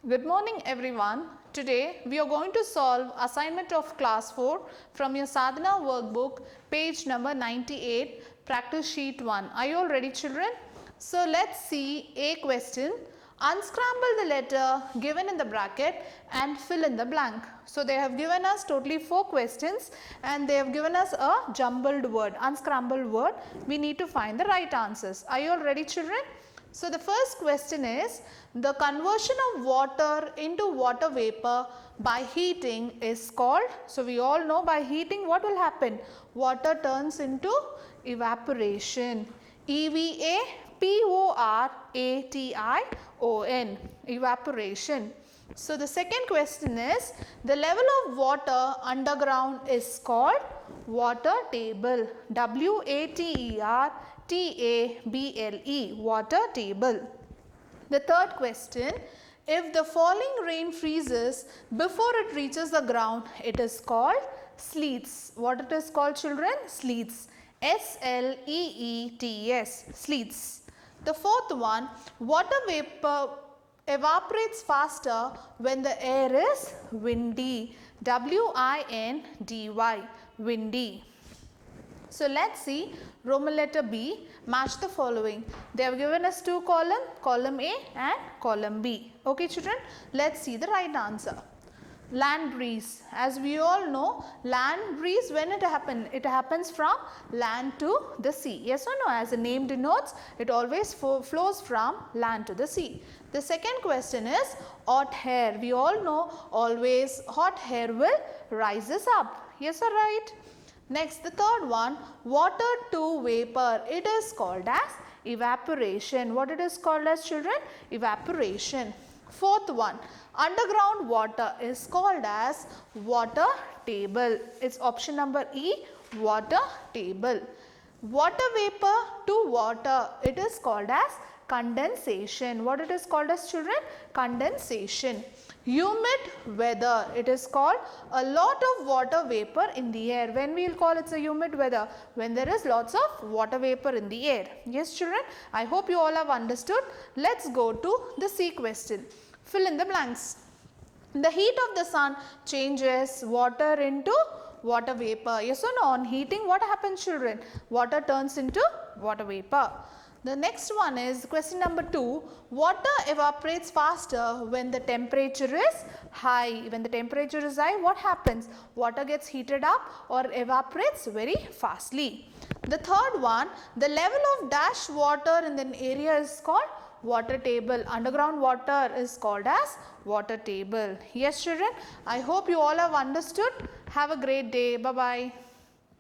Good morning everyone. Today we are going to solve assignment of class 4 from your Sadhana workbook, page number 98, practice sheet 1. Are you all ready, children? So let's see a question. Unscramble the letter given in the bracket and fill in the blank. So they have given us totally 4 questions and they have given us a jumbled word, unscrambled word. We need to find the right answers. Are you all ready, children? So the first question is, the conversion of water into water vapor by heating is called, so we all know by heating what will happen? Water turns into evaporation. EVAPORATION, evaporation. So the second question is, the level of water underground is called water table. WATERTABLE, water table. The third question, if the falling rain freezes before it reaches the ground, it is called sleets. What it is called, children? Sleets. SLEETS, sleets. The fourth one, water vapor evaporates faster when the air is windy. WINDY, windy. So let's see Roman letter B, match the following. They have given us 2 columns, column A and column B. Okay children, let's see the right answer. Land breeze. As we all know, land breeze, when it happens? It happens from land to the sea. Yes or no? As the name denotes, it always flows from land to the sea. The second question is hot hair. We all know always hot hair will rises up. Yes or right? Next, the third one, water to vapor. It is called as evaporation. What it is called as, children? Evaporation. Fourth one, underground water is called as water table. It's option number E, water table. Water vapor to water, it is called as condensation. What it is called as, children? Condensation. Humid weather, it is called a lot of water vapor in the air. When we will call it's a humid weather? When there is lots of water vapor in the air. Yes children, I hope you all have understood. Let's go to the C question. Fill in the blanks. The heat of the sun changes water into water vapor. Yes or no? On heating, what happens, children? Water turns into water vapor. The next one is question number 2. Water evaporates faster when the temperature is high. When the temperature is high, what happens? Water gets heated up or evaporates very fastly. The third one, the level of dash water in an area is called water table. Underground water is called as water table. Yes children, I hope you all have understood. Have a great day. Bye-bye.